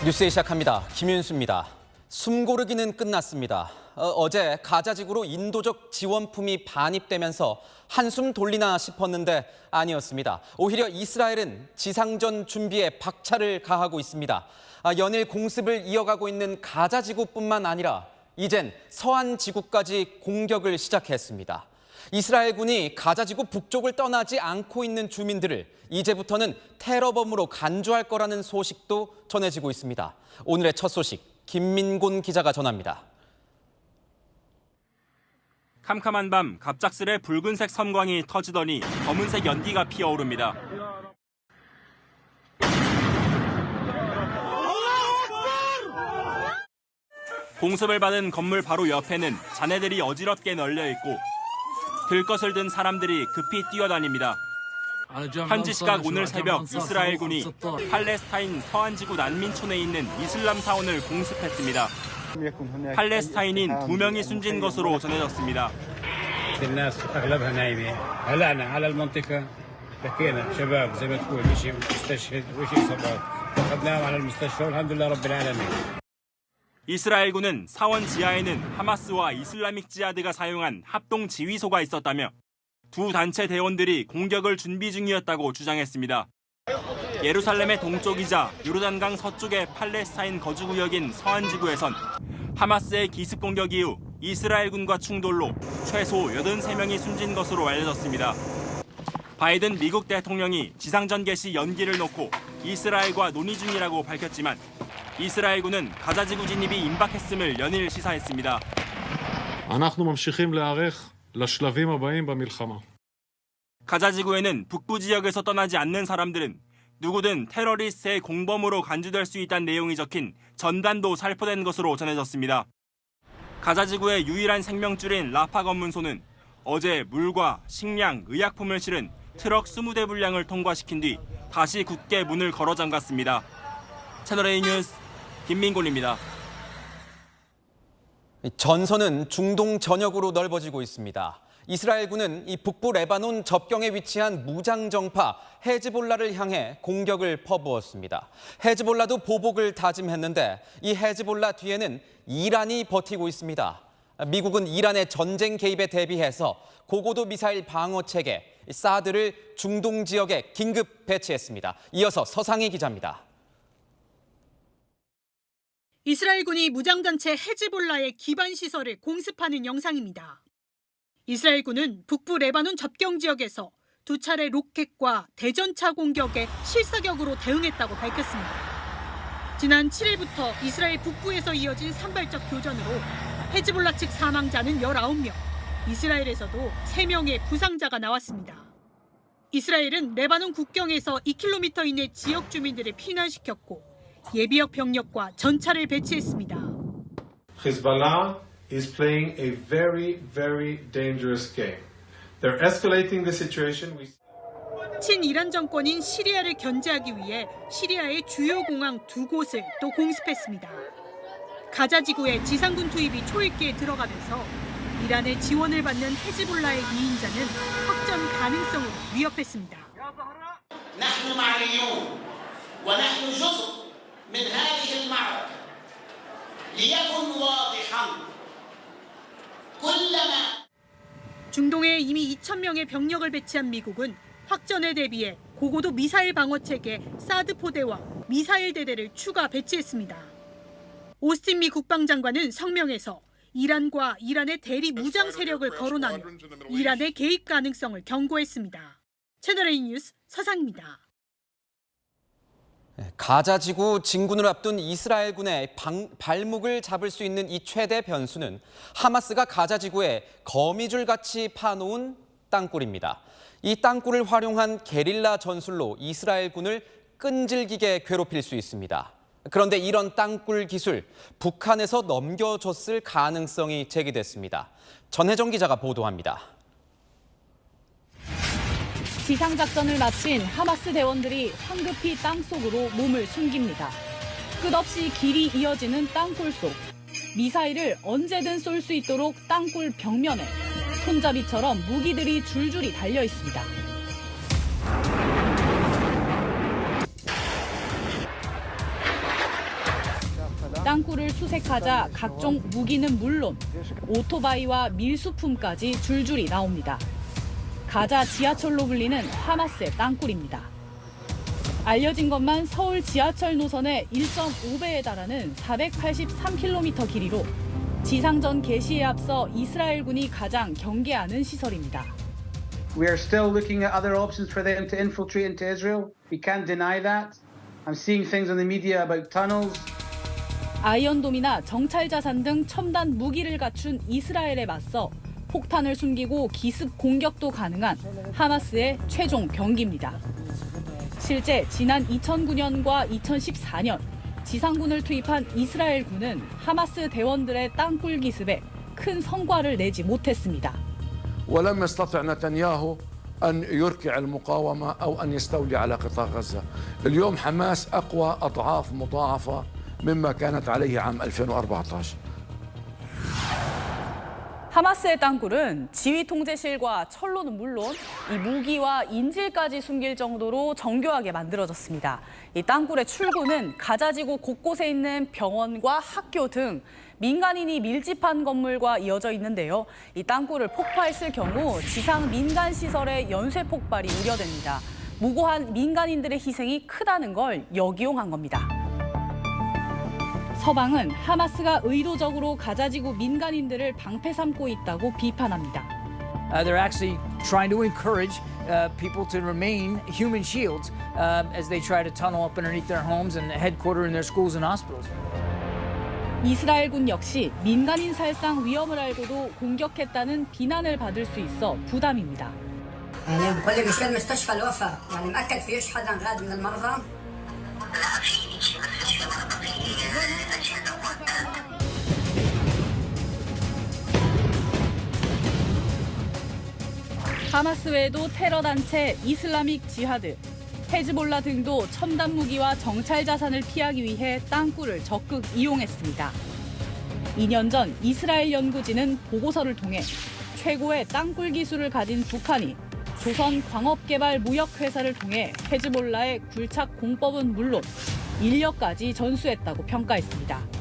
뉴스에 시작합니다. 김윤수입니다. 숨고르기는 끝났습니다. 어제 가자지구로 인도적 지원품이 반입되면서 한숨 돌리나 싶었는데 아니었습니다. 오히려 이스라엘은 지상전 준비에 박차를 가하고 있습니다. 연일 공습을 이어가고 있는 가자지구뿐만 아니라 이젠 서안지구까지 공격을 시작했습니다. 이스라엘군이 가자지구 북쪽을 떠나지 않고 있는 주민들을 이제부터는 테러범으로 간주할 거라는 소식도 전해지고 있습니다. 오늘의 첫 소식, 김민곤 기자가 전합니다. 캄캄한 밤 갑작스레 붉은색 섬광이 터지더니 검은색 연기가 피어오릅니다. 공습을 받은 건물 바로 옆에는 잔해들이 어지럽게 널려 있고 들것을 든 사람들이 급히 뛰어다닙니다. 현지 시각 오늘 새벽 이스라엘군이 팔레스타인 서안지구 난민촌에 있는 이슬람 사원을 공습했습니다. 팔레스타인인 2명이 숨진 것으로 전해졌습니다. 이스라엘군은 사원 지하에는 하마스와 이슬라믹 지하드가 사용한 합동 지휘소가 있었다며 두 단체 대원들이 공격을 준비 중이었다고 주장했습니다. 예루살렘의 동쪽이자 요르단강 서쪽의 팔레스타인 거주구역인 서안지구에선 하마스의 기습 공격 이후 이스라엘군과 충돌로 최소 83명이 숨진 것으로 알려졌습니다. 바이든 미국 대통령이 지상전 개시 연기를 놓고 이스라엘과 논의 중이라고 밝혔지만 이스라엘군은 가자지구 진입이 임박했음을 연일 시사했습니다. אנחנו ממשיכים להיערך לשלבים הבאים במלחמה. 가자지구에는 북부 지역에서 떠나지 않는 사람들은 누구든 테러리스트의 공범으로 간주될 수 있다는 내용이 적힌 전단도 살포된 것으로 전해졌습니다. 가자지구의 유일한 생명줄인 라파 검문소는 어제 물과 식량, 의약품을 실은 트럭 20대 분량을 통과시킨 뒤 다시 굳게 문을 걸어 잠갔습니다. 채널A 뉴스 김민곤입니다. 전선은 중동 전역으로 넓어지고 있습니다. 이스라엘군은 이 북부 레바논 접경에 위치한 무장정파 헤즈볼라를 향해 공격을 퍼부었습니다. 헤즈볼라도 보복을 다짐했는데 이 헤즈볼라 뒤에는 이란이 버티고 있습니다. 미국은 이란의 전쟁 개입에 대비해서 고고도 미사일 방어 체계 사드를 중동 지역에 긴급 배치했습니다. 이어서 서상희 기자입니다. 이스라엘군이 무장단체 헤즈볼라의 기반 시설을 공습하는 영상입니다. 이스라엘군은 북부 레바논 접경 지역에서 두 차례 로켓과 대전차 공격에 실사격으로 대응했다고 밝혔습니다. 지난 7일부터 이스라엘 북부에서 이어진 산발적 교전으로 헤즈볼라 측 사망자는 19명, 이스라엘에서도 3명의 부상자가 나왔습니다. 이스라엘은 레바논 국경에서 2km 이내 지역 주민들을 피난시켰고 예비역 병력과 전차를 배치했습니다. Hezbollah is playing a very, very dangerous game. They're escalating the situation. 친이란 정권인 시리아를 견제하기 위해 시리아의 주요 공항 2곳을 또 공습했습니다. 가자지구의 지상군 투입이 초읽기에 들어가면서 이란의 지원을 받는 헤즈볼라의 2인자는 확전 가능성을 위협했습니다. من هذه المعركة ليكن واضحا كلما 중동에 이미 2,000명의 병력을 배치한 미국은 확전에 대비해 고고도 미사일 방어 체계 사드 포대와 미사일 대대를 추가 배치했습니다. 오스틴 미 국방장관은 성명에서 이란과 이란의 대리 무장 세력을 거론하며 이란의 개입 가능성을 경고했습니다. 채널A 뉴스 서상입니다. 가자지구 진군을 앞둔 이스라엘군의 발목을 잡을 수 있는 이 최대 변수는 하마스가 가자지구에 거미줄같이 파놓은 땅굴입니다. 이 땅굴을 활용한 게릴라 전술로 이스라엘군을 끈질기게 괴롭힐 수 있습니다. 그런데 이런 땅굴 기술, 북한에서 넘겨줬을 가능성이 제기됐습니다. 전혜정 기자가 보도합니다. 지상작전을 마친 하마스 대원들이 황급히 땅속으로 몸을 숨깁니다. 끝없이 길이 이어지는 땅굴 속. 미사일을 언제든 쏠 수 있도록 땅굴 벽면에 손잡이처럼 무기들이 줄줄이 달려 있습니다. 땅굴을 수색하자 각종 무기는 물론 오토바이와 밀수품까지 줄줄이 나옵니다. 가자 지하철로 불리는 하마스의 땅굴입니다. 알려진 것만 서울 지하철 노선의 1.5배에 달하는 483km 길이로 지상전 개시에 앞서 이스라엘군이 가장 경계하는 시설입니다. We are still looking at other options for them to infiltrate into Israel. We can't deny that. I'm seeing things on the media about tunnels. 아이언돔이나 정찰 자산 등 첨단 무기를 갖춘 이스라엘에 맞서 폭탄을 숨기고 기습 공격도 가능한 하마스의 최종 병기입니다. 실제 지난 2009년과 2014년 지상군을 투입한 이스라엘군은 하마스 대원들의 땅굴 기습에 큰 성과를 내지 못했습니다. ولم يستطع نتنياهو أن يركع المقاومة أو أن يستولي على قطاع غزة. اليوم حماس أقوى أضعاف مضاعفة مما كانت عليه عام 2014. 하마스의 땅굴은 지휘 통제실과 철로는 물론 이 무기와 인질까지 숨길 정도로 정교하게 만들어졌습니다. 이 땅굴의 출구는 가자지구 곳곳에 있는 병원과 학교 등 민간인이 밀집한 건물과 이어져 있는데요. 이 땅굴을 폭파했을 경우 지상 민간 시설의 연쇄 폭발이 우려됩니다. 무고한 민간인들의 희생이 크다는 걸 역이용한 겁니다. 서방은 하마스가 의도적으로 가자지구 민간인들을 방패 삼고 있다고 비판합니다. They're actually trying to encourage people to remain human shields as they try to tunnel up underneath their homes and headquarter in their schools and hospitals. 이스라엘군 역시 민간인 살상 위험을 알고도 공격했다는 비난을 받을 수 있어 부담입니다. 하마스 외에도 테러 단체 이슬라믹 지하드, 헤즈볼라 등도 첨단 무기와 정찰 자산을 피하기 위해 땅굴을 적극 이용했습니다. 2년 전 이스라엘 연구진은 보고서를 통해 최고의 땅굴 기술을 가진 북한이 조선 광업개발무역회사를 통해 헤즈볼라의 굴착 공법은 물론 인력까지 전수했다고 평가했습니다.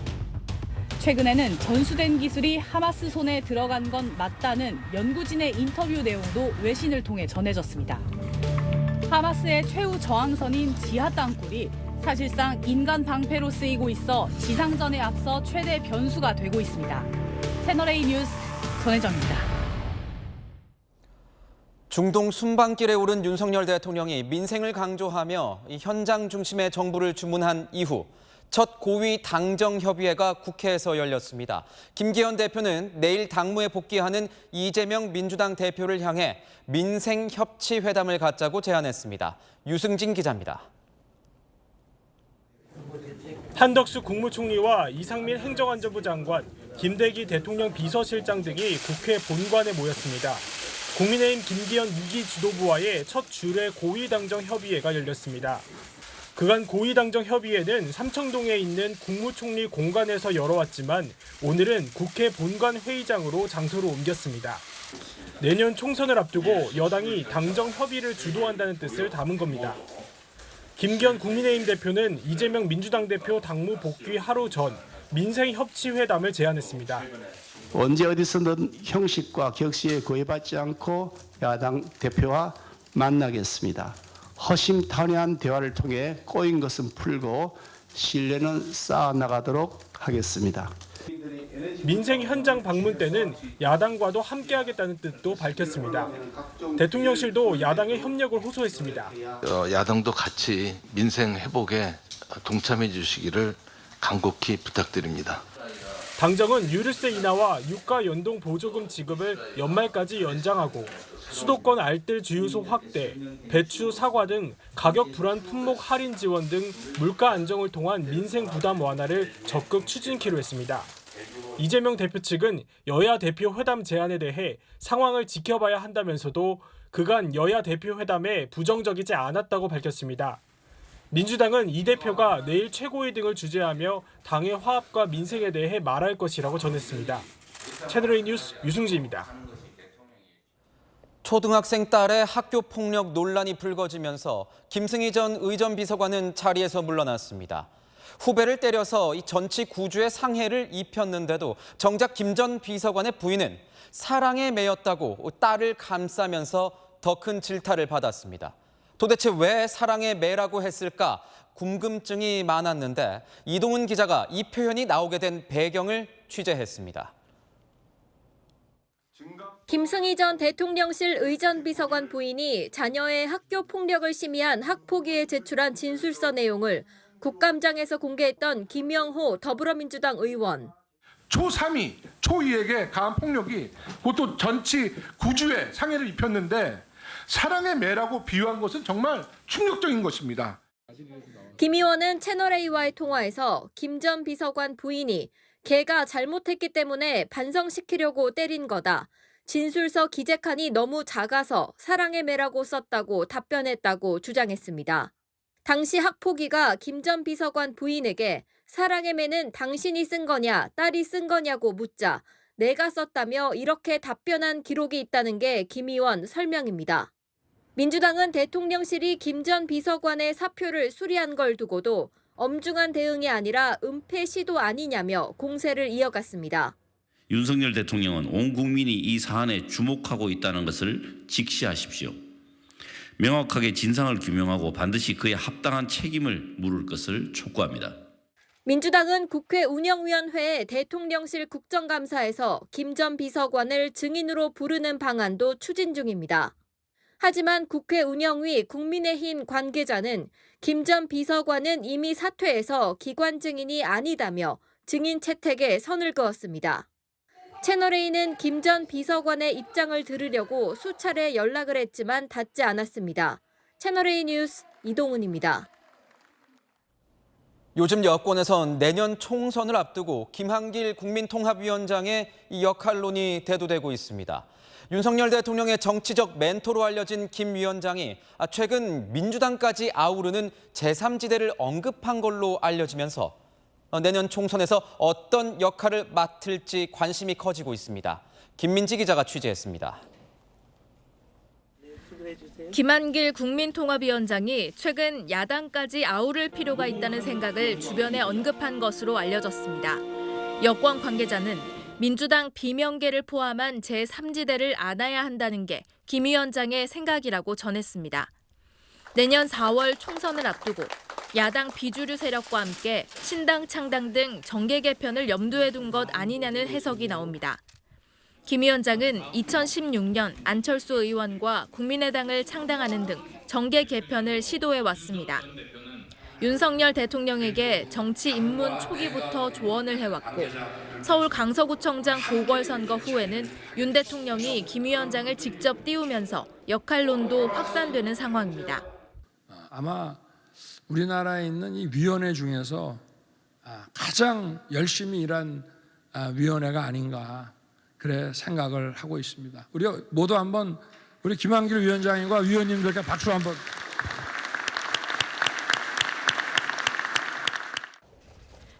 최근에는 전수된 기술이 하마스 손에 들어간 건 맞다는 연구진의 인터뷰 내용도 외신을 통해 전해졌습니다. 하마스의 최후 저항선인 지하 땅굴이 사실상 인간 방패로 쓰이고 있어 지상전에 앞서 최대 변수가 되고 있습니다. 채널A 뉴스 전혜정입니다. 중동 순방길에 오른 윤석열 대통령이 민생을 강조하며 현장 중심의 정부를 주문한 이후 첫 고위 당정협의회가 국회에서 열렸습니다. 김기현 대표는 내일 당무에 복귀하는 이재명 민주당 대표를 향해 민생협치회담을 갖자고 제안했습니다. 유승진 기자입니다. 한덕수 국무총리와 이상민 행정안전부 장관, 김대기 대통령 비서실장 등이 국회 본관에 모였습니다. 국민의힘 김기현 2기 지도부와의 첫 주례 고위당정협의회가 열렸습니다. 그간 고위당정협의회는 삼청동에 있는 국무총리 공간에서 열어왔지만 오늘은 국회 본관 회의장으로 장소를 옮겼습니다. 내년 총선을 앞두고 여당이 당정협의를 주도한다는 뜻을 담은 겁니다. 김기현 국민의힘 대표는 이재명 민주당 대표 당무 복귀 하루 전 민생협치회담을 제안했습니다. 언제 어디서든 형식과 격시에 구애받지 않고 야당 대표와 만나겠습니다. 허심탄회한 대화를 통해 꼬인 것은 풀고 신뢰는 쌓아나가도록 하겠습니다. 민생 현장 방문 때는 야당과도 함께하겠다는 뜻도 밝혔습니다. 대통령실도 야당의 협력을 호소했습니다. 야당도 같이 민생 회복에 동참해 주시기를 간곡히 부탁드립니다. 당정은 유류세 인하와 유가 연동 보조금 지급을 연말까지 연장하고 수도권 알뜰 주유소 확대, 배추, 사과 등 가격 불안 품목 할인 지원 등 물가 안정을 통한 민생 부담 완화를 적극 추진키로 했습니다. 이재명 대표 측은 여야 대표 회담 제안에 대해 상황을 지켜봐야 한다면서도 그간 여야 대표 회담에 부정적이지 않았다고 밝혔습니다. 민주당은 이 대표가 내일 최고위 등을 주재하며 당의 화합과 민생에 대해 말할 것이라고 전했습니다. 채널A 뉴스 유승지입니다. 초등학생 딸의 학교 폭력 논란이 불거지면서 김승희 전 의전 비서관은 자리에서 물러났습니다. 후배를 때려서 이 전치 9주의 상해를 입혔는데도 정작 김 전 비서관의 부인은 사랑에 매였다고 딸을 감싸면서 더 큰 질타를 받았습니다. 도대체 왜 사랑에 매라고 했을까 궁금증이 많았는데 이동훈 기자가 이 표현이 나오게 된 배경을 취재했습니다. 김승희 전 대통령실 의전비서관 부인이 자녀의 학교 폭력을 심의한 학폭위에 제출한 진술서 내용을 국감장에서 공개했던 김영호 더불어민주당 의원. 초3이 초2에게 가한 폭력이 그것도 전치 9주의 상해를 입혔는데 사랑의 매라고 비유한 것은 정말 충격적인 것입니다. 김 의원은 채널A와의 통화에서 김 전 비서관 부인이 걔가 잘못했기 때문에 반성시키려고 때린 거다. 진술서 기재칸이 너무 작아서 사랑의 매라고 썼다고 답변했다고 주장했습니다. 당시 학폭위가 김 전 비서관 부인에게 사랑의 매는 당신이 쓴 거냐, 딸이 쓴 거냐고 묻자 내가 썼다며 이렇게 답변한 기록이 있다는 게 김 의원 설명입니다. 민주당은 대통령실이 김 전 비서관의 사표를 수리한 걸 두고도 엄중한 대응이 아니라 은폐 시도 아니냐며 공세를 이어갔습니다. 윤석열 대통령은 온 국민이 이 사안에 주목하고 있다는 것을 직시하십시오. 명확하게 진상을 규명하고 반드시 그에 합당한 책임을 물을 것을 촉구합니다. 민주당은 국회 운영위원회에 대통령실 국정감사에서 김 전 비서관을 증인으로 부르는 방안도 추진 중입니다. 하지만 국회 운영위 국민의힘 관계자는 김 전 비서관은 이미 사퇴해서 기관 증인이 아니다며 증인 채택에 선을 그었습니다. 채널A는 김 전 비서관의 입장을 들으려고 수차례 연락을 했지만 닿지 않았습니다. 채널A 뉴스 이동훈입니다. 요즘 여권에선 내년 총선을 앞두고 김한길 국민통합위원장의 이 역할론이 대두되고 있습니다. 윤석열 대통령의 정치적 멘토로 알려진 김 위원장이 최근 민주당까지 아우르는 제3지대를 언급한 걸로 알려지면서 내년 총선에서 어떤 역할을 맡을지 관심이 커지고 있습니다. 김민지 기자가 취재했습니다. 김한길 국민통합위원장이 최근 야당까지 아우를 필요가 있다는 생각을 주변에 언급한 것으로 알려졌습니다. 여권 관계자는 민주당 비명계를 포함한 제3지대를 안아야 한다는 게 김 위원장의 생각이라고 전했습니다. 내년 4월 총선을 앞두고 야당 비주류 세력과 함께 신당 창당 등 정계 개편을 염두에 둔 것 아니냐는 해석이 나옵니다. 김 위원장은 2016년 안철수 의원과 국민의당을 창당하는 등 정계 개편을 시도해 왔습니다. 윤석열 대통령에게 정치 입문 초기부터 조언을 해왔고 서울 강서구청장 보궐선거 후에는 윤 대통령이 김 위원장을 직접 띄우면서 역할론도 확산되는 상황입니다. 아마 우리나라에 있는 이 위원회 중에서 가장 열심히 일한 위원회가 아닌가 그래 생각을 하고 있습니다. 우리 모두 한번 우리 김한길 위원장님과 위원님들께 박수 한번.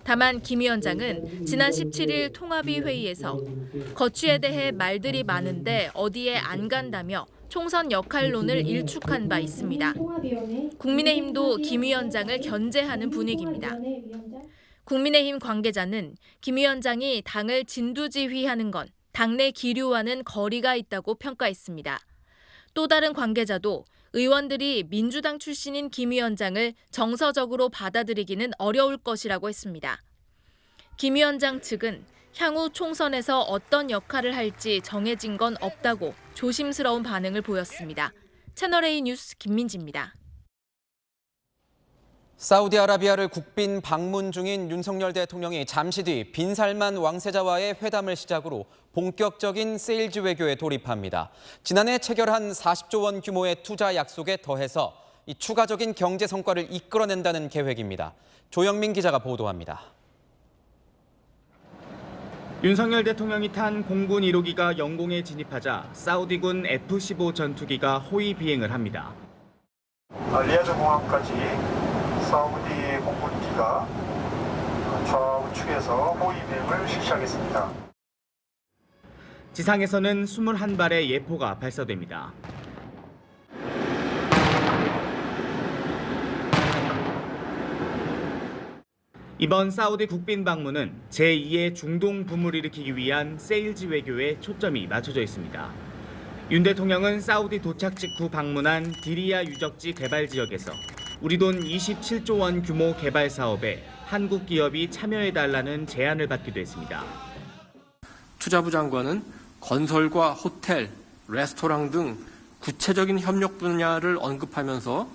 다만 김 위원장은 지난 17일 통합위 회의에서 거취에 대해 말들이 많은데 어디에 안 간다며 총선 역할론을 일축한 바 있습니다. 국민의힘도 김 위원장을 견제하는 분위기입니다. 국민의힘 관계자는 김 위원장이 당을 진두지휘하는 건 당내 기류와는 거리가 있다고 평가했습니다. 또 다른 관계자도 의원들이 민주당 출신인 김 위원장을 정서적으로 받아들이기는 어려울 것이라고 했습니다. 김 위원장 측은 향후 총선에서 어떤 역할을 할지 정해진 건 없다고 조심스러운 반응을 보였습니다. 채널A 뉴스 김민지입니다. 사우디아라비아를 국빈 방문 중인 윤석열 대통령이 잠시 뒤 빈 살만 왕세자와의 회담을 시작으로 본격적인 세일즈 외교에 돌입합니다. 지난해 체결한 40조 원 규모의 투자 약속에 더해서 이 추가적인 경제 성과를 이끌어낸다는 계획입니다. 조영민 기자가 보도합니다. 윤석열 대통령이 탄 공군 1호기가 영공에 진입하자 사우디군 F-15 전투기가 호위 비행을 합니다. 리야드 공항까지 사우디 공군기가 좌우측에서 호위 비행을 실시하겠습니다. 지상에서는 21발의 예포가 발사됩니다. 이번 사우디 국빈 방문은 제2의 중동 붐을 일으키기 위한 세일즈 외교에 초점이 맞춰져 있습니다. 윤 대통령은 사우디 도착 직후 방문한 디리야 유적지 개발 지역에서 우리 돈 27조 원 규모 개발 사업에 한국 기업이 참여해달라는 제안을 받기도 했습니다. 투자부 장관은 건설과 호텔, 레스토랑 등 구체적인 협력 분야를 언급하면서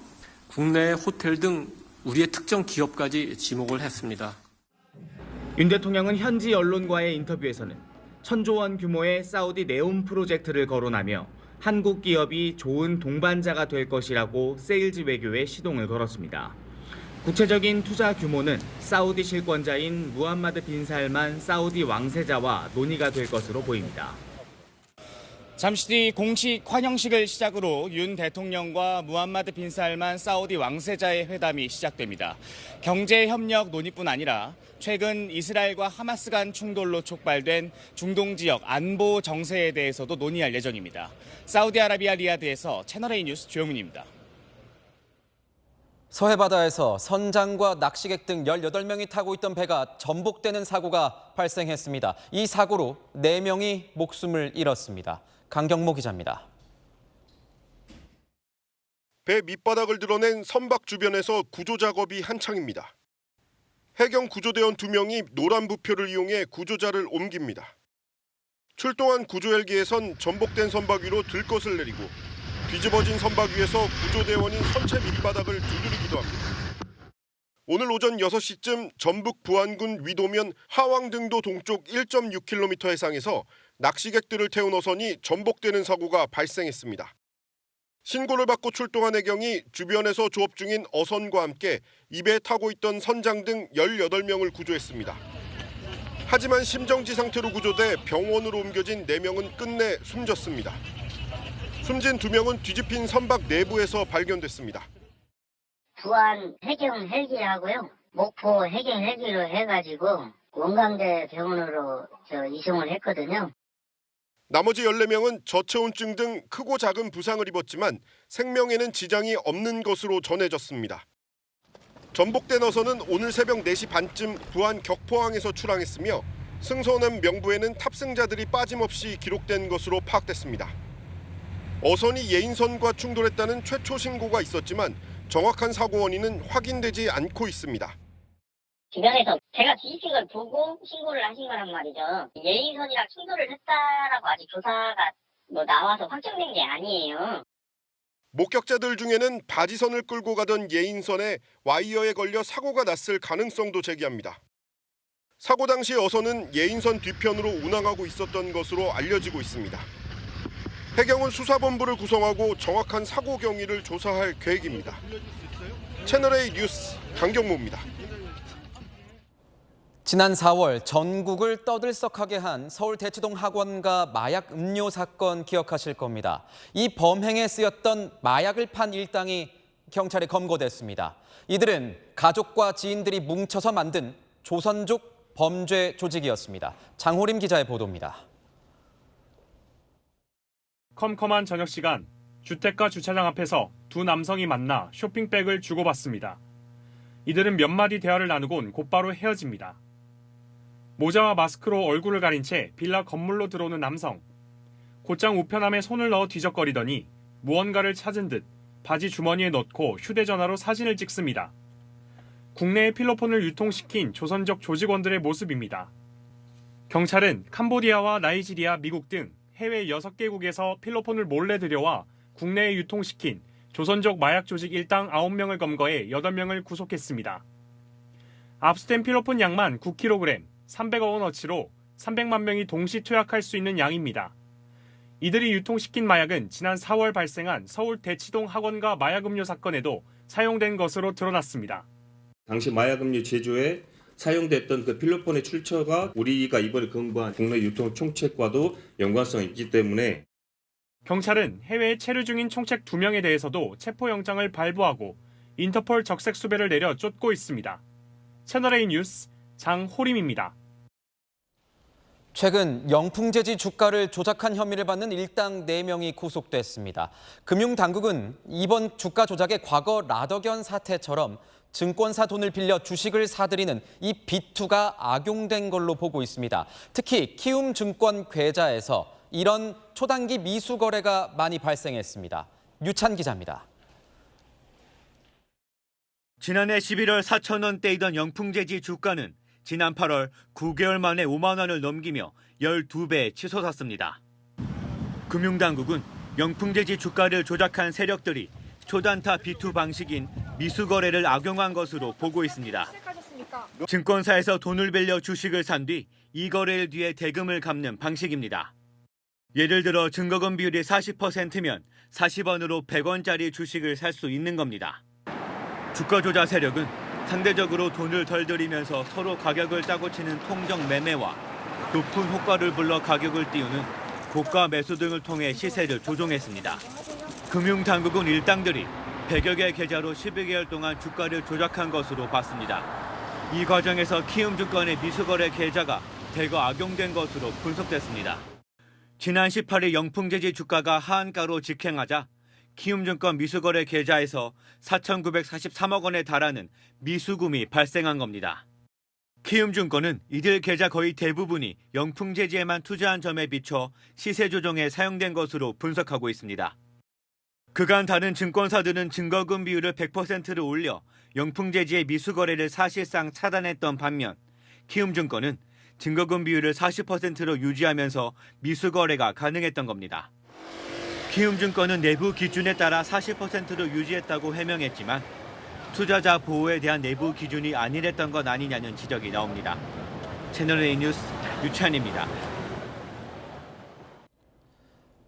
국내 호텔 등 우리의 특정 기업까지 지목을 했습니다. 윤 대통령은 현지 언론과의 인터뷰에서는 1,000조 원 규모의 사우디 네옴 프로젝트를 거론하며 한국 기업이 좋은 동반자가 될 것이라고 세일즈 외교에 시동을 걸었습니다. 구체적인 투자 규모는 사우디 실권자인 무함마드 빈 살만 사우디 왕세자와 논의가 될 것으로 보입니다. 잠시 뒤 공식 환영식을 시작으로 윤 대통령과 무함마드 빈 살만 사우디 왕세자의 회담이 시작됩니다. 경제 협력 논의뿐 아니라 최근 이스라엘과 하마스 간 충돌로 촉발된 중동 지역 안보 정세에 대해서도 논의할 예정입니다. 사우디아라비아 리야드에서 채널A 뉴스 조영민입니다. 서해바다에서 선장과 낚시객 등 18명이 타고 있던 배가 전복되는 사고가 발생했습니다. 이 사고로 4명이 목숨을 잃었습니다. 강경모 기자입니다. 배 밑바닥을 드러낸 선박 주변에서 구조 작업이 한창입니다. 해경 구조대원 2명이 노란 부표를 이용해 구조자를 옮깁니다. 출동한 구조 헬기에선 전복된 선박 위로 들것을 내리고 뒤집어진 선박 위에서 구조대원이 선체 밑바닥을 두드리기도 합니다. 오늘 오전 6시쯤 전북 부안군 위도면 하왕등도 동쪽 1.6km 해상에서 낚시객들을 태운 어선이 전복되는 사고가 발생했습니다. 신고를 받고 출동한 해경이 주변에서 조업 중인 어선과 함께 이 배에 타고 있던 선장 등 18명을 구조했습니다. 하지만 심정지 상태로 구조돼 병원으로 옮겨진 4명은 끝내 숨졌습니다. 숨진 2명은 뒤집힌 선박 내부에서 발견됐습니다. 부안 해경 헬기하고요, 목포 해경 헬기로 해가지고 원광대 병원으로 이송을 했거든요. 나머지 14명은 저체온증 등 크고 작은 부상을 입었지만 생명에는 지장이 없는 것으로 전해졌습니다. 전복된 어선은 오늘 새벽 4시 반쯤 부안 격포항에서 출항했으며 승선원 명부에는 탑승자들이 빠짐없이 기록된 것으로 파악됐습니다. 어선이 예인선과 충돌했다는 최초 신고가 있었지만 정확한 사고 원인은 확인되지 않고 있습니다. 주변에서 제가 뒤집힌 걸 보고 신고를 하신 거란 말이죠. 예인선이랑 충돌을 했다라고 아직 조사가 나와서 확정된 게 아니에요. 목격자들 중에는 바지선을 끌고 가던 예인선에 와이어에 걸려 사고가 났을 가능성도 제기합니다. 사고 당시 어선은 예인선 뒤편으로 운항하고 있었던 것으로 알려지고 있습니다. 해경은 수사본부를 구성하고 정확한 사고 경위를 조사할 계획입니다. 채널A 뉴스 강경모입니다. 지난 4월 전국을 떠들썩하게 한 서울 대치동 학원가 마약 음료 사건 기억하실 겁니다. 이 범행에 쓰였던 마약을 판 일당이 경찰에 검거됐습니다. 이들은 가족과 지인들이 뭉쳐서 만든 조선족 범죄 조직이었습니다. 장호림 기자의 보도입니다. 컴컴한 저녁 시간, 주택가 주차장 앞에서 두 남성이 만나 쇼핑백을 주고받습니다. 이들은 몇 마디 대화를 나누곤 곧바로 헤어집니다. 모자와 마스크로 얼굴을 가린 채 빌라 건물로 들어오는 남성. 곧장 우편함에 손을 넣어 뒤적거리더니 무언가를 찾은 듯 바지 주머니에 넣고 휴대전화로 사진을 찍습니다. 국내에 필로폰을 유통시킨 조선족 조직원들의 모습입니다. 경찰은 캄보디아와 나이지리아, 미국 등 해외 6개국에서 필로폰을 몰래 들여와 국내에 유통시킨 조선족 마약 조직 일당 9명을 검거해 8명을 구속했습니다. 압수된 필로폰 양만 9kg, 300억 원어치로 300만 명이 동시 투약할 수 있는 양입니다. 이들이 유통시킨 마약은 지난 4월 발생한 서울 대치동 학원가 마약음료 사건에도 사용된 것으로 드러났습니다. 당시 마약음료 제조에 사용됐던 그 필로폰의 출처가 우리가 이번에 검거한 국내 유통 총책과도 연관성이 있기 때문에 경찰은 해외에 체류 중인 총책 2명에 대해서도 체포영장을 발부하고 인터폴 적색 수배를 내려 쫓고 있습니다. 채널A 뉴스 장호림입니다. 최근 영풍재지 주가를 조작한 혐의를 받는 일당 4명이 구속됐습니다. 금융당국은 이번 주가 조작의 과거 라더견 사태처럼 증권사 돈을 빌려 주식을 사들이는 이 B2가 악용된 걸로 보고 있습니다. 특히 키움증권 계좌에서 이런 초단기 미수 거래가 많이 발생했습니다. 유찬 기자입니다. 지난해 11월 4,000원대이던 영풍재지 주가는 지난 8월 9개월 만에 5만 원을 넘기며 12배 치솟았습니다. 금융당국은 영풍재지 주가를 조작한 세력들이 초단타 B2 방식인 미수거래를 악용한 것으로 보고 있습니다. 증권사에서 돈을 빌려 주식을 산 뒤 이 거래일 뒤에 대금을 갚는 방식입니다. 예를 들어 증거금 비율이 40%면 40원으로 100원짜리 주식을 살 수 있는 겁니다. 주가 조작 세력은 상대적으로 돈을 덜 들이면서 서로 가격을 짜고 치는 통정 매매와 높은 호가를 불러 가격을 띄우는 고가 매수 등을 통해 시세를 조종했습니다. 금융당국은 일당들이 100여 개 계좌로 12개월 동안 주가를 조작한 것으로 봤습니다. 이 과정에서 키움증권의 미수거래 계좌가 대거 악용된 것으로 분석됐습니다. 지난 18일 영풍재지 주가가 하한가로 직행하자 키움증권 미수거래 계좌에서 4,943억 원에 달하는 미수금이 발생한 겁니다. 키움증권은 이들 계좌 거의 대부분이 영풍재지에만 투자한 점에 비춰 시세 조정에 사용된 것으로 분석하고 있습니다. 그간 다른 증권사들은 증거금 비율을 100%로 올려 영풍재지의 미수거래를 사실상 차단했던 반면 키움증권은 증거금 비율을 40%로 유지하면서 미수거래가 가능했던 겁니다. 키움증권은 내부 기준에 따라 40%로 유지했다고 해명했지만 투자자 보호에 대한 내부 기준이 안일했던 것 아니냐는 지적이 나옵니다. 채널A 뉴스 유찬입니다.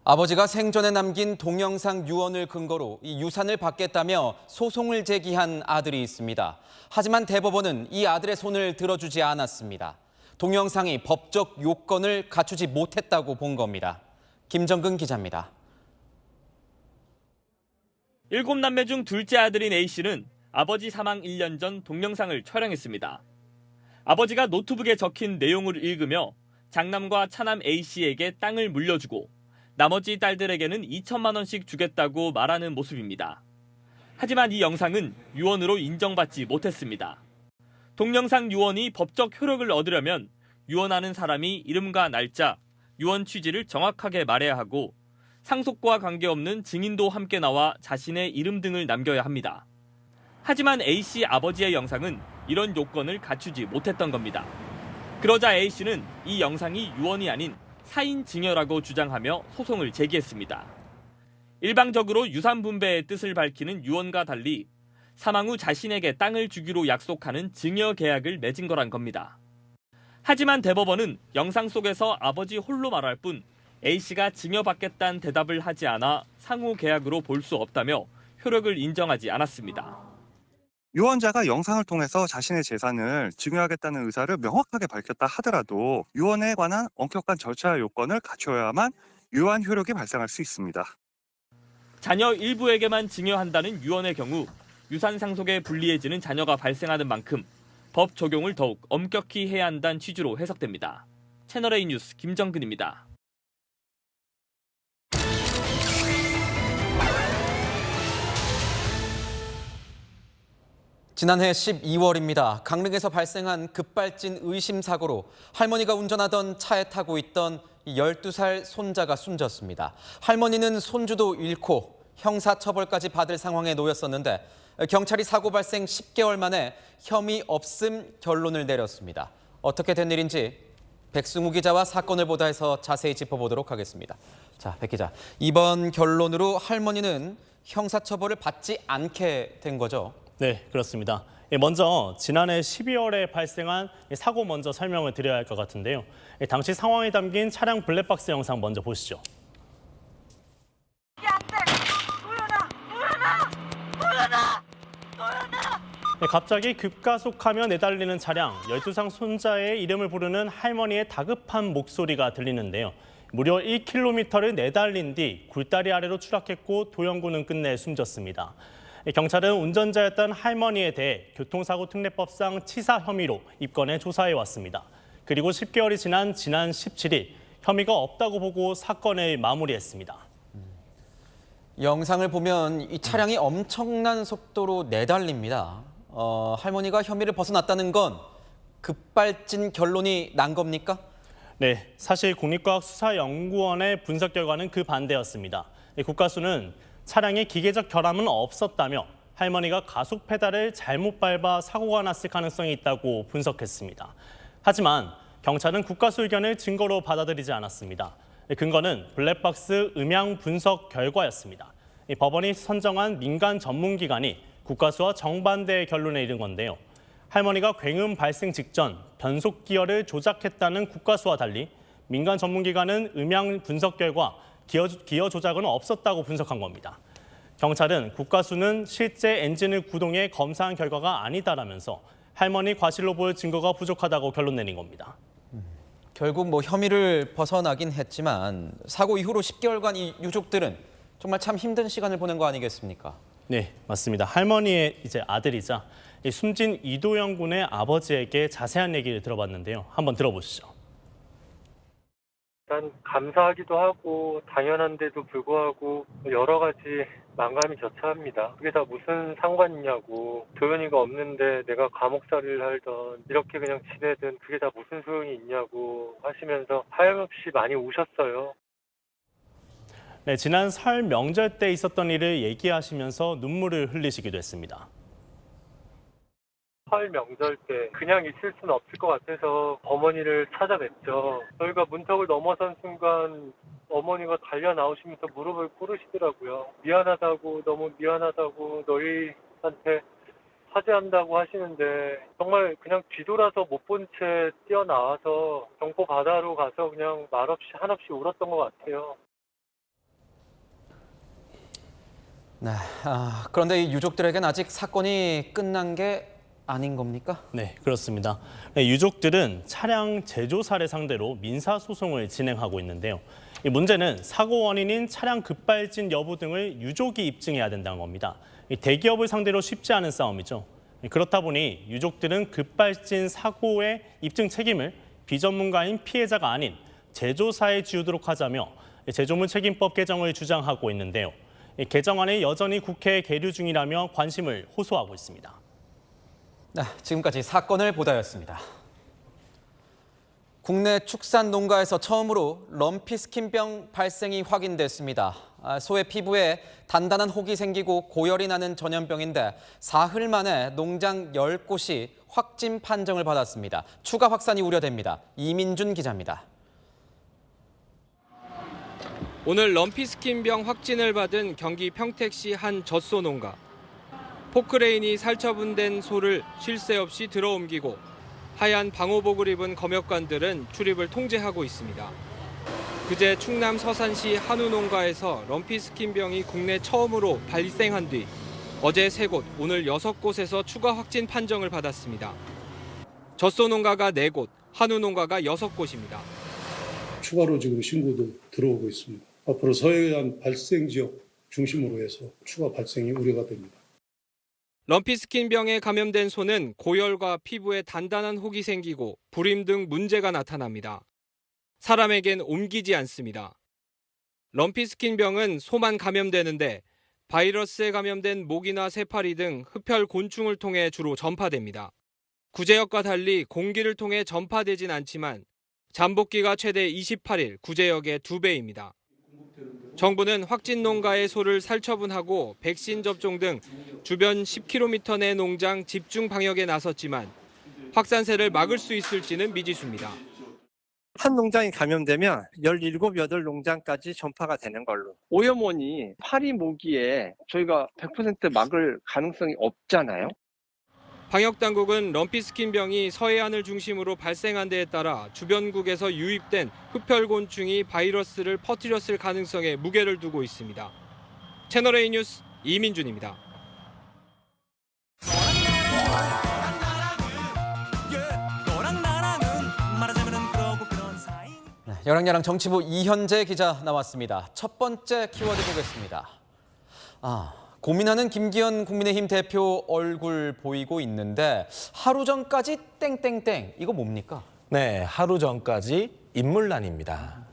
아버지가 생전에 남긴 동영상 유언을 근거로 이 유산을 받겠다며 소송을 제기한 아들이 있습니다. 하지만 대법원은 이 아들의 손을 들어주지 않았습니다. 동영상이 법적 요건을 갖추지 못했다고 본 겁니다. 김정근 기자입니다. 7남매 중 둘째 아들인 A씨는 아버지 사망 1년 전 동영상을 촬영했습니다. 아버지가 노트북에 적힌 내용을 읽으며 장남과 차남 A씨에게 땅을 물려주고 나머지 딸들에게는 2천만 원씩 주겠다고 말하는 모습입니다. 하지만 이 영상은 유언으로 인정받지 못했습니다. 동영상 유언이 법적 효력을 얻으려면 유언하는 사람이 이름과 날짜, 유언 취지를 정확하게 말해야 하고 상속과 관계없는 증인도 함께 나와 자신의 이름 등을 남겨야 합니다. 하지만 A씨 아버지의 영상은 이런 요건을 갖추지 못했던 겁니다. 그러자 A씨는 이 영상이 유언이 아닌 사인 증여라고 주장하며 소송을 제기했습니다. 일방적으로 유산 분배의 뜻을 밝히는 유언과 달리 사망 후 자신에게 땅을 주기로 약속하는 증여 계약을 맺은 거란 겁니다. 하지만 대법원은 영상 속에서 아버지 홀로 말할 뿐 A씨가 증여받겠다는 대답을 하지 않아 상호 계약으로 볼 수 없다며 효력을 인정하지 않았습니다. 유언자가 영상을 통해서 자신의 재산을 증여하겠다는 의사를 명확하게 밝혔다 하더라도 유언에 관한 엄격한 절차 요건을 갖춰야만 유한 효력이 발생할 수 있습니다. 자녀 일부에게만 증여한다는 유언의 경우 유산 상속에 불리해지는 자녀가 발생하는 만큼 법 적용을 더욱 엄격히 해야 한다는 취지로 해석됩니다. 채널A 뉴스 김정근입니다. 지난해 12월입니다. 강릉에서 발생한 급발진 의심 사고로 할머니가 운전하던 차에 타고 있던 12살 손자가 숨졌습니다. 할머니는 손주도 잃고 형사처벌까지 받을 상황에 놓였었는데 경찰이 사고 발생 10개월 만에 혐의 없음 결론을 내렸습니다. 어떻게 된 일인지 백승우 기자와 사건을 보도해서 자세히 짚어보도록 하겠습니다. 자, 백 기자, 이번 결론으로 할머니는 형사처벌을 받지 않게 된 거죠? 네, 그렇습니다. 먼저 지난해 12월에 발생한 사고 먼저 설명을 드려야 할 것 같은데요. 당시 상황이 담긴 차량 블랙박스 영상 먼저 보시죠. 갑자기 급가속하며 내달리는 차량, 12살 손자의 이름을 부르는 할머니의 다급한 목소리가 들리는데요. 무려 1km를 내달린 뒤 굴다리 아래로 추락했고 도영구는 끝내 숨졌습니다. 경찰은 운전자였던 할머니에 대해 교통사고 특례법상 치사 혐의로 입건해 조사해 왔습니다. 그리고 10개월이 지난 17일 혐의가 없다고 보고 사건을 마무리했습니다. 영상을 보면 이 차량이 엄청난 속도로 내달립니다. 할머니가 혐의를 벗어났다는 건 급발진 결론이 난 겁니까? 네, 사실 국립과학수사연구원의 분석 결과는 그 반대였습니다. 국과수는 차량에 기계적 결함은 없었다며 할머니가 가속 페달을 잘못 밟아 사고가 났을 가능성이 있다고 분석했습니다. 하지만 경찰은 국과수 의견을 증거로 받아들이지 않았습니다. 근거는 블랙박스 음향 분석 결과였습니다. 법원이 선정한 민간 전문기관이 국과수와 정반대의 결론에 이른 건데요. 할머니가 굉음 발생 직전 변속 기어를 조작했다는 국과수와 달리 민간 전문기관은 음향 분석 결과 기어 조작은 없었다고 분석한 겁니다. 경찰은 국과수는 실제 엔진을 구동해 검사한 결과가 아니다라면서 할머니 과실로 보일 증거가 부족하다고 결론 내린 겁니다. 결국 혐의를 벗어나긴 했지만 사고 이후로 10개월간 이 유족들은 정말 참 힘든 시간을 보낸 거 아니겠습니까? 네, 맞습니다. 할머니의 아들이자 숨진 이도영 군의 아버지에게 자세한 얘기를 들어봤는데요. 한번 들어보시죠. 일단 감사하기도 하고 당연한데도 불구하고 여러 가지 망감이 저차합니다. 그게 다 무슨 상관이냐고, 도연이가 없는데 내가 감옥살이를 할던 이렇게 그냥 지내든 그게 다 무슨 소용이 있냐고 하시면서 하염없이 많이 우셨어요. 네, 지난 설 명절 때 있었던 일을 얘기하시면서 눈물을 흘리시기도 했습니다. 설 명절 때 그냥 있을 수는 없을 것 같아서 어머니를 찾아뵙죠. 저희가 문턱을 넘어선 순간 어머니가 달려 나오시면서 무릎을 꿇으시더라고요. 미안하다고, 너무 미안하다고, 너희한테 사죄한다고 하시는데 정말 그냥 뒤돌아서 못 본 채 뛰어나와서 경포 바다로 가서 그냥 말없이 한없이 울었던 것 같아요. 네, 그런데 이 유족들에겐 아직 사건이 끝난 게 아닌 겁니까? 네, 그렇습니다. 유족들은 차량 제조사를 상대로 민사소송을 진행하고 있는데요. 이 문제는 사고 원인인 차량 급발진 여부 등을 유족이 입증해야 된다는 겁니다. 대기업을 상대로 쉽지 않은 싸움이죠. 그렇다 보니 유족들은 급발진 사고의 입증 책임을 비전문가인 피해자가 아닌 제조사에 지우도록 하자며 제조물 책임법 개정을 주장하고 있는데요. 개정안이 여전히 국회에 계류 중이라며 관심을 호소하고 있습니다. 네, 지금까지 사건을 보다였습니다. 국내 축산 농가에서 처음으로 럼피스킨병 발생이 확인됐습니다. 소의 피부에 단단한 혹이 생기고 고열이 나는 전염병인데 사흘 만에 농장 10곳이 확진 판정을 받았습니다. 추가 확산이 우려됩니다. 이민준 기자입니다. 오늘 럼피스킨병 확진을 받은 경기 평택시 한 젖소 농가. 포크레인이 살처분된 소를 쉴 새 없이 들어옮기고 하얀 방호복을 입은 검역관들은 출입을 통제하고 있습니다. 그제 충남 서산시 한우 농가에서 럼피스킨병이 국내 처음으로 발생한 뒤 어제 3곳, 오늘 6곳에서 추가 확진 판정을 받았습니다. 젖소 농가가 4곳, 한우 농가가 6곳입니다. 추가로 지금 신고도 들어오고 있습니다. 앞으로 서해안 발생 지역 중심으로 해서 추가 발생이 우려가 됩니다. 럼피스킨병에 감염된 소는 고열과 피부에 단단한 혹이 생기고 불임 등 문제가 나타납니다. 사람에겐 옮기지 않습니다. 럼피스킨병은 소만 감염되는데 바이러스에 감염된 모기나 새파리 등 흡혈 곤충을 통해 주로 전파됩니다. 구제역과 달리 공기를 통해 전파되진 않지만 잠복기가 최대 28일, 구제역의 2배입니다. 정부는 확진 농가의 소를 살처분하고 백신 접종 등 주변 10km 내 농장 집중 방역에 나섰지만 확산세를 막을 수 있을지는 미지수입니다. 한 농장이 감염되면 17, 8농장까지 전파가 되는 걸로. 오염원이 파리, 모기에 저희가 100% 막을 가능성이 없잖아요. 방역당국은 럼피스킨병이 서해안을 중심으로 발생한 데에 따라 주변국에서 유입된 흡혈곤충이 바이러스를 퍼뜨렸을 가능성에 무게를 두고 있습니다. 채널A 뉴스 이민준입니다. 여랑야랑 정치부 이현재 기자 나왔습니다. 첫 번째 키워드 보겠습니다. 고민하는 김기현 국민의힘 대표 얼굴 보이고 있는데 하루 전까지 땡땡땡 이거 뭡니까? 네, 하루 전까지 인물난입니다.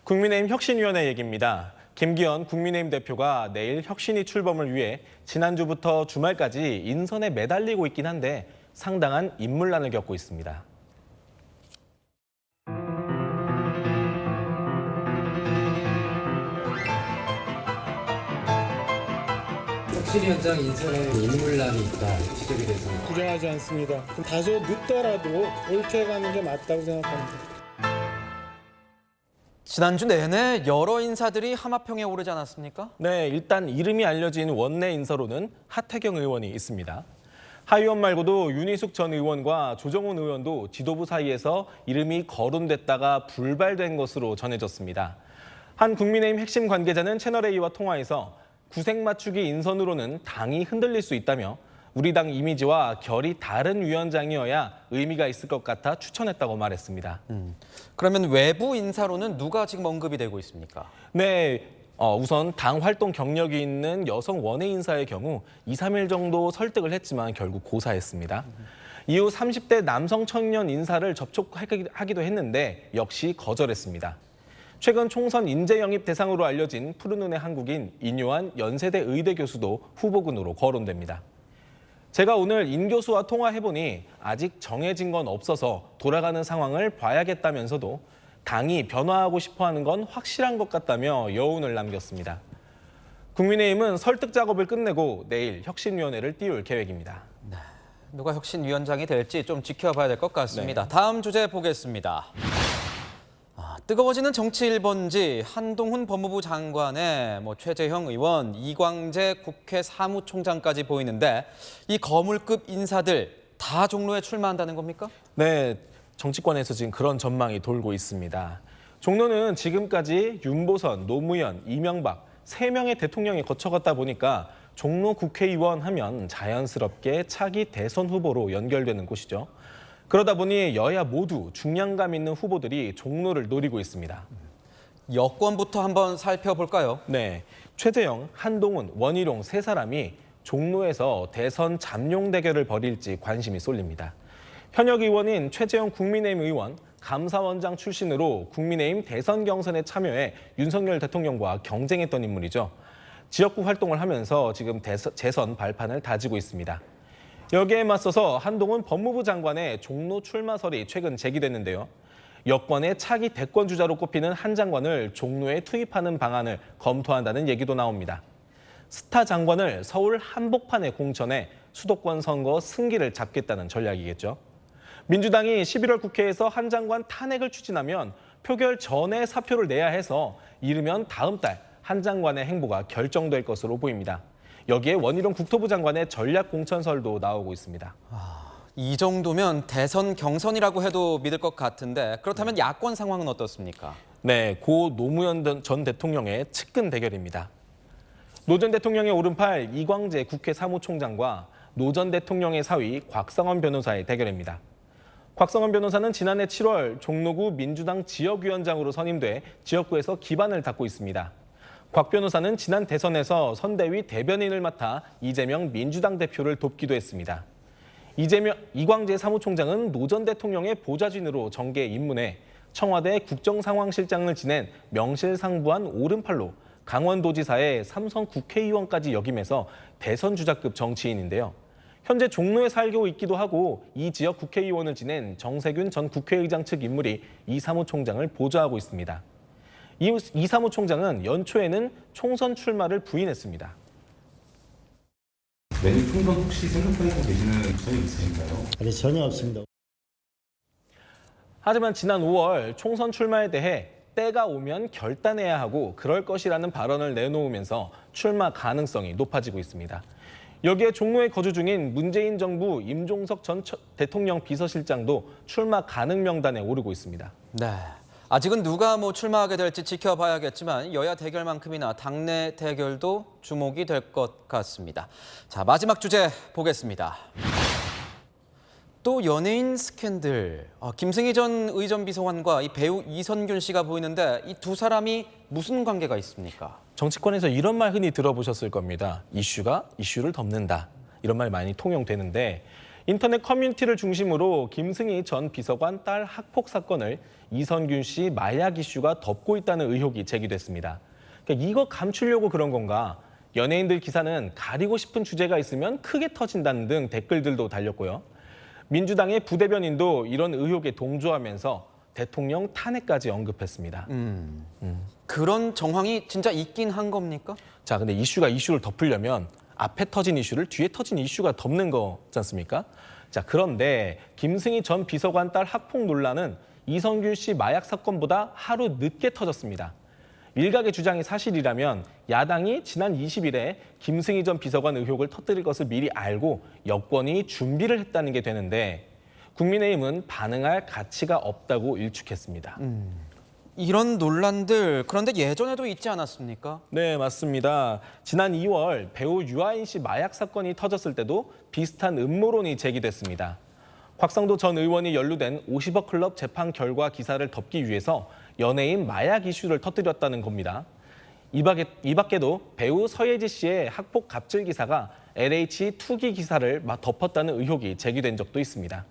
국민의힘 혁신위원회 얘기입니다. 김기현 국민의힘 대표가 내일 혁신위 출범을 위해 지난주부터 주말까지 인선에 매달리고 있긴 한데 상당한 인물난을 겪고 있습니다. 혁신위원장 인선에 인물난이 있다 지적이 돼서 부정하지 않습니다. 다소 늦더라도 옳게 가는 게 맞다고 생각합니다. 지난주 내내 여러 인사들이 하마평에 오르지 않았습니까? 네, 일단 이름이 알려진 원내 인사로는 하태경 의원이 있습니다. 하 의원 말고도 윤희숙 전 의원과 조정훈 의원도 지도부 사이에서 이름이 거론됐다가 불발된 것으로 전해졌습니다. 한 국민의힘 핵심 관계자는 채널A와 통화에서 구색 맞추기 인선으로는 당이 흔들릴 수 있다며 우리 당 이미지와 결이 다른 위원장이어야 의미가 있을 것 같아 추천했다고 말했습니다. 그러면 외부 인사로는 누가 지금 언급이 되고 있습니까? 네, 우선 당 활동 경력이 있는 여성 원외 인사의 경우 2, 3일 정도 설득을 했지만 결국 고사했습니다. 이후 30대 남성 청년 인사를 접촉하기도 했는데 역시 거절했습니다. 최근 총선 인재 영입 대상으로 알려진 푸른눈의 한국인 인요한 연세대 의대 교수도 후보군으로 거론됩니다. 제가 오늘 인 교수와 통화해보니 아직 정해진 건 없어서 돌아가는 상황을 봐야겠다면서도 당이 변화하고 싶어하는 건 확실한 것 같다며 여운을 남겼습니다. 국민의힘은 설득 작업을 끝내고 내일 혁신위원회를 띄울 계획입니다. 네, 누가 혁신위원장이 될지 좀 지켜봐야 될 것 같습니다. 다음 주제 보겠습니다. 뜨거워지는 정치 1번지 한동훈 법무부 장관의 최재형 의원, 이광재 국회 사무총장까지 보이는데 이 거물급 인사들 다 종로에 출마한다는 겁니까? 네, 정치권에서 지금 그런 전망이 돌고 있습니다. 종로는 지금까지 윤보선, 노무현, 이명박 3명의 대통령이 거쳐갔다 보니까 종로 국회의원 하면 자연스럽게 차기 대선 후보로 연결되는 곳이죠. 그러다 보니 여야 모두 중량감 있는 후보들이 종로를 노리고 있습니다. 여권부터 한번 살펴볼까요? 네, 최재형, 한동훈, 원희룡 3사람이 종로에서 대선 잠룡 대결을 벌일지 관심이 쏠립니다. 현역 의원인 최재형 국민의힘 의원, 감사원장 출신으로 국민의힘 대선 경선에 참여해 윤석열 대통령과 경쟁했던 인물이죠. 지역구 활동을 하면서 지금 재선 발판을 다지고 있습니다. 여기에 맞서서 한동훈 법무부 장관의 종로 출마설이 최근 제기됐는데요. 여권의 차기 대권 주자로 꼽히는 한 장관을 종로에 투입하는 방안을 검토한다는 얘기도 나옵니다. 스타 장관을 서울 한복판에 공천해 수도권 선거 승기를 잡겠다는 전략이겠죠. 민주당이 11월 국회에서 한 장관 탄핵을 추진하면 표결 전에 사표를 내야 해서 이르면 다음 달 한 장관의 행보가 결정될 것으로 보입니다. 여기에 원희룡 국토부 장관의 전략 공천설도 나오고 있습니다. 이 정도면 대선 경선이라고 해도 믿을 것 같은데 그렇다면 야권 상황은 어떻습니까? 네, 고 노무현 전 대통령의 측근 대결입니다. 노 전 대통령의 오른팔 이광재 국회 사무총장과 노 전 대통령의 사위 곽상원 변호사의 대결입니다. 곽상원 변호사는 지난해 7월 종로구 민주당 지역위원장으로 선임돼 지역구에서 기반을 닦고 있습니다. 곽 변호사는 지난 대선에서 선대위 대변인을 맡아 이재명 민주당 대표를 돕기도 했습니다. 이광재 사무총장은 노 전 대통령의 보좌진으로 정계에 입문해 청와대 국정상황실장을 지낸 명실상부한 오른팔로 강원도지사의 삼선 국회의원까지 역임해서 대선 주자급 정치인인데요. 현재 종로에 살고 있기도 하고 이 지역 국회의원을 지낸 정세균 전 국회의장 측 인물이 이 사무총장을 보좌하고 있습니다. 이 사무총장은 연초에는 총선 출마를 부인했습니다. 내년 총선 혹시 생각하고 계시는 점이 있으신가요? 아니, 전혀 없습니다. 하지만 지난 5월 총선 출마에 대해 때가 오면 결단해야 하고 그럴 것이라는 발언을 내놓으면서 출마 가능성이 높아지고 있습니다. 여기에 종로에 거주 중인 문재인 정부 임종석 전 대통령 비서실장도 출마 가능 명단에 오르고 있습니다. 네. 아직은 누가 출마하게 될지 지켜봐야겠지만 여야 대결만큼이나 당내 대결도 주목이 될 것 같습니다. 자, 마지막 주제 보겠습니다. 또 연예인 스캔들. 김승희 전 의전 비서관과 이 배우 이선균 씨가 보이는데 이 두 사람이 무슨 관계가 있습니까? 정치권에서 이런 말 흔히 들어보셨을 겁니다. 이슈가 이슈를 덮는다. 이런 말 많이 통용되는데 인터넷 커뮤니티를 중심으로 김승희 전 비서관 딸 학폭 사건을 이선균 씨 마약 이슈가 덮고 있다는 의혹이 제기됐습니다. 그러니까 이거 감추려고 그런 건가? 연예인들 기사는 가리고 싶은 주제가 있으면 크게 터진다는 등 댓글들도 달렸고요. 민주당의 부대변인도 이런 의혹에 동조하면서 대통령 탄핵까지 언급했습니다. 그런 정황이 진짜 있긴 한 겁니까? 자, 근데 이슈가 이슈를 덮으려면 앞에 터진 이슈를 뒤에 터진 이슈가 덮는 거지 않습니까? 자, 그런데 김승희 전 비서관 딸 학폭 논란은 이성균 씨 마약 사건보다 하루 늦게 터졌습니다. 일각의 주장이 사실이라면 야당이 지난 20일에 김승희 전 비서관 의혹을 터뜨릴 것을 미리 알고 여권이 준비를 했다는 게 되는데 국민의힘은 반응할 가치가 없다고 일축했습니다. 이런 논란들 그런데 예전에도 있지 않았습니까? 네, 맞습니다. 지난 2월 배우 유아인 씨 마약 사건이 터졌을 때도 비슷한 음모론이 제기됐습니다. 곽상도 전 의원이 연루된 50억 클럽 재판 결과 기사를 덮기 위해서 연예인 마약 이슈를 터뜨렸다는 겁니다. 이 밖에도 배우 서예지 씨의 학폭 갑질 기사가 LH 투기 기사를 덮었다는 의혹이 제기된 적도 있습니다.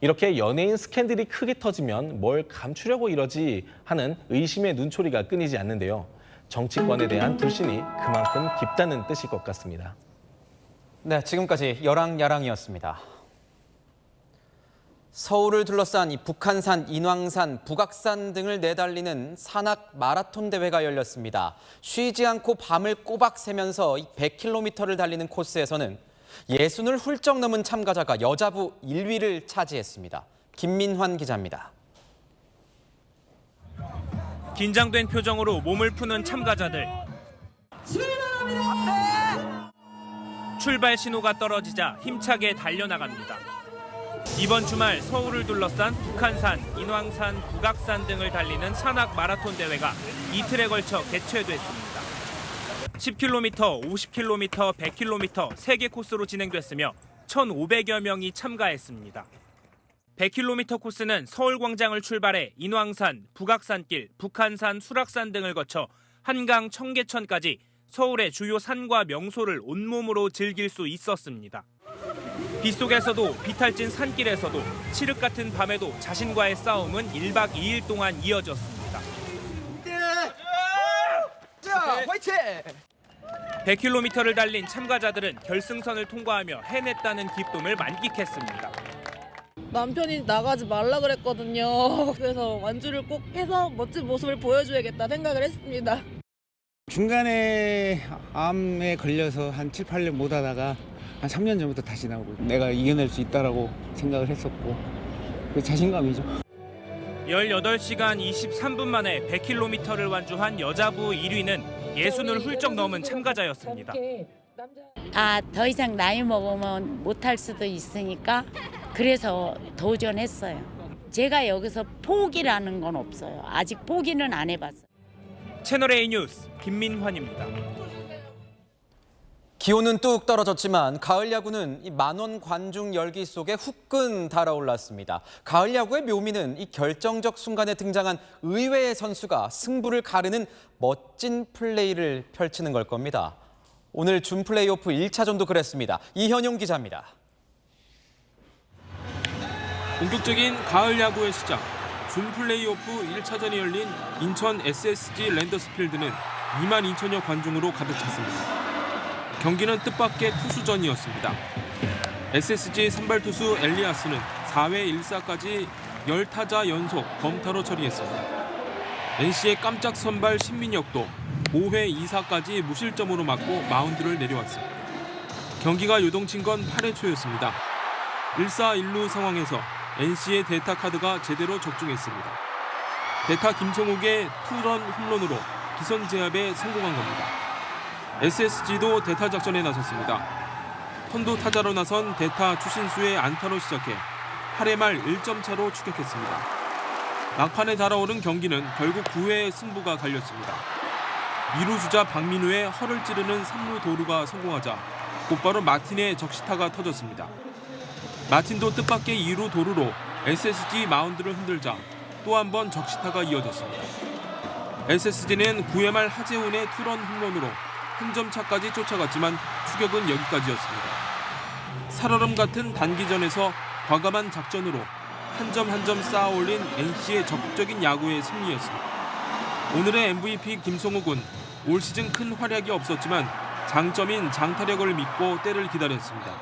이렇게 연예인 스캔들이 크게 터지면 뭘 감추려고 이러지 하는 의심의 눈초리가 끊이지 않는데요. 정치권에 대한 불신이 그만큼 깊다는 뜻일 것 같습니다. 네, 지금까지 여랑야랑이었습니다. 서울을 둘러싼 이 북한산, 인왕산, 북악산 등을 내달리는 산악 마라톤 대회가 열렸습니다. 쉬지 않고 밤을 꼬박 새면서 100km를 달리는 코스에서는 60을 훌쩍 넘은 참가자가 여자부 1위를 차지했습니다. 김민환 기자입니다. 긴장된 표정으로 몸을 푸는 참가자들. 출발 신호가 떨어지자 힘차게 달려나갑니다. 이번 주말 서울을 둘러싼 북한산, 인왕산, 북악산 등을 달리는 산악 마라톤 대회가 이틀에 걸쳐 개최됐습니다. 10km, 50km, 100km 3개 코스로 진행됐으며 1,500여 명이 참가했습니다. 100km 코스는 서울광장을 출발해 인왕산, 북악산길, 북한산, 수락산 등을 거쳐 한강 청계천까지 서울의 주요 산과 명소를 온몸으로 즐길 수 있었습니다. 빗속에서도 비탈진 산길에서도 칠흑 같은 밤에도 자신과의 싸움은 1박 2일 동안 이어졌습니다. 화이팅! 100km를 달린 참가자들은 결승선을 통과하며 해냈다는 기쁨을 만끽했습니다. 남편이 나가지 말라 그랬거든요. 그래서 완주를 꼭 해서 멋진 모습을 보여줘야겠다 생각을 했습니다. 중간에 암에 걸려서 한 7, 8년 못 하다가 한 3년 전부터 다시 나오고 내가 이겨낼 수 있다라고 생각을 했었고 그 자신감이죠. 18시간 23분 만에 100km를 완주한 여자부 1위는 60을 훌쩍 넘은 참가자였습니다. 더 이상 나이 먹으면 못할 수도 있으니까 그래서 도전했어요. 제가 여기서 포기라는 건 없어요. 아직 포기는 안 해봤어요. 채널A 뉴스 김민환입니다. 기온은 뚝 떨어졌지만 가을 야구는 이 만원 관중 열기 속에 후끈 달아올랐습니다. 가을 야구의 묘미는 이 결정적 순간에 등장한 의외의 선수가 승부를 가르는 멋진 플레이를 펼치는 걸 겁니다. 오늘 준 플레이오프 1차전도 그랬습니다. 이현용 기자입니다. 본격적인 가을 야구의 시작. 준 플레이오프 1차전이 열린 인천 SSG 랜더스필드는 2만 2천여 관중으로 가득 찼습니다. 경기는 뜻밖의 투수전이었습니다. SSG 선발 투수 엘리아스는 4회 1사까지 10타자 연속 범타로 처리했습니다. NC의 깜짝 선발 신민혁도 5회 2사까지 무실점으로 맞고 마운드를 내려왔습니다. 경기가 요동친 건 8회 초였습니다. 1사 1루 상황에서 NC의 대타 카드가 제대로 적중했습니다. 대타 김성욱의 투런 홈런으로 기선 제압에 성공한 겁니다. SSG도 대타 작전에 나섰습니다. 선두 타자로 나선 대타 추신수의 안타로 시작해 8회 말 1점 차로 추격했습니다. 막판에 달아오른 경기는 결국 9회의 승부가 갈렸습니다. 2루 주자 박민우의 허를 찌르는 3루 도루가 성공하자 곧바로 마틴의 적시타가 터졌습니다. 마틴도 뜻밖의 2루 도루로 SSG 마운드를 흔들자 또 한 번 적시타가 이어졌습니다. SSG는 9회 말 하재훈의 투런 홈런으로 한 점 차까지 쫓아갔지만 추격은 여기까지였습니다. 살얼음 같은 단기전에서 과감한 작전으로 한 점 한 점 쌓아 올린 NC의 적극적인 야구의 승리였습니다. 오늘의 MVP 김성욱은 올 시즌 큰 활약이 없었지만 장점인 장타력을 믿고 때를 기다렸습니다.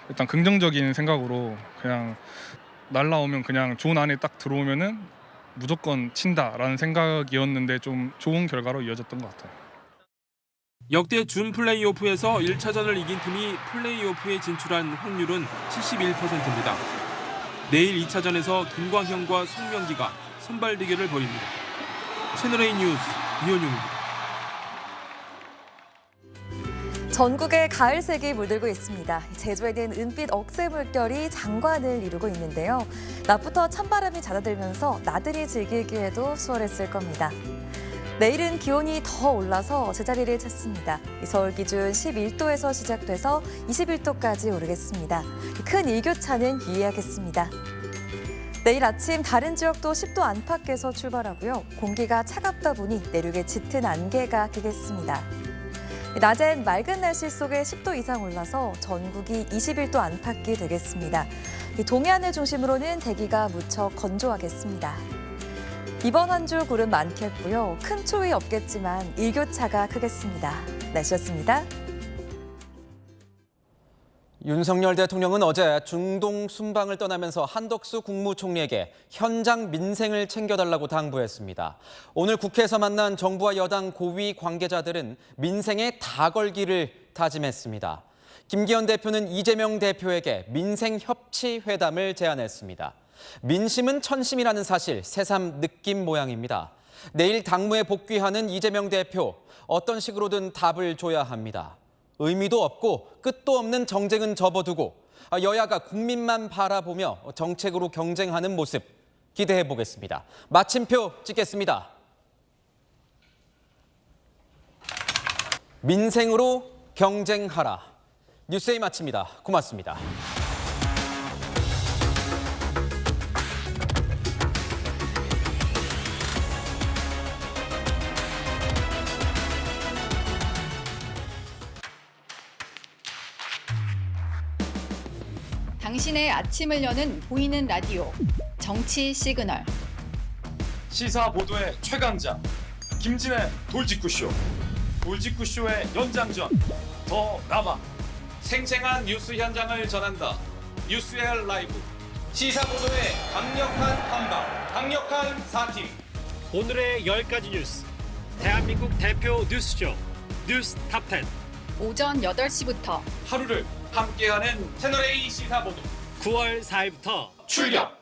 일단 긍정적인 생각으로 그냥 날라오면 그냥 존 안에 딱 들어오면은 무조건 친다라는 생각이었는데 좀 좋은 결과로 이어졌던 것 같아요. 역대 준 플레이오프에서 1차전을 이긴 팀이 플레이오프에 진출한 확률은 71%입니다. 내일 2차전에서 김광현과 송명기가 선발 대결을 벌입니다. 채널A 뉴스 이현용입니다. 전국에 가을색이 물들고 있습니다. 제주에는 은빛 억새 물결이 장관을 이루고 있는데요. 낮부터 찬바람이 잦아들면서 나들이 즐기기에도 수월했을 겁니다. 내일은 기온이 더 올라서 제자리를 찾습니다. 서울 기준 11도에서 시작돼서 21도까지 오르겠습니다. 큰 일교차는 유의하겠습니다. 내일 아침 다른 지역도 10도 안팎에서 출발하고요. 공기가 차갑다 보니 내륙에 짙은 안개가 끼겠습니다. 낮엔 맑은 날씨 속에 10도 이상 올라서 전국이 21도 안팎이 되겠습니다. 동해안을 중심으로는 대기가 무척 건조하겠습니다. 이번 한 주 구름 많겠고요. 큰 추위 없겠지만 일교차가 크겠습니다. 날씨였습니다. 윤석열 대통령은 어제 중동 순방을 떠나면서 한덕수 국무총리에게 현장 민생을 챙겨달라고 당부했습니다. 오늘 국회에서 만난 정부와 여당 고위 관계자들은 민생에 다 걸기를 다짐했습니다. 김기현 대표는 이재명 대표에게 민생협치회담을 제안했습니다. 민심은 천심이라는 사실 새삼 느낀 모양입니다. 내일 당무에 복귀하는 이재명 대표, 어떤 식으로든 답을 줘야 합니다. 의미도 없고 끝도 없는 정쟁은 접어두고 여야가 국민만 바라보며 정책으로 경쟁하는 모습 기대해 보겠습니다. 마침표 찍겠습니다. 민생으로 경쟁하라. 뉴스에이 마칩니다. 고맙습니다. 당신의 아침을 여는 보이는 라디오 정치 시그널. 시사 보도의 최강자 김진의 돌직구쇼. 돌직구쇼의 연장전 더 남아. 생생한 뉴스 현장을 전한다. 뉴스엘 라이브. 시사 보도의 강력한 한방, 강력한 4팀. 오늘의 10가지 뉴스. 대한민국 대표 뉴스쇼 뉴스 탑10. 오전 8시부터 하루를 함께하는 채널A 시사보도 9월 4일부터 출격!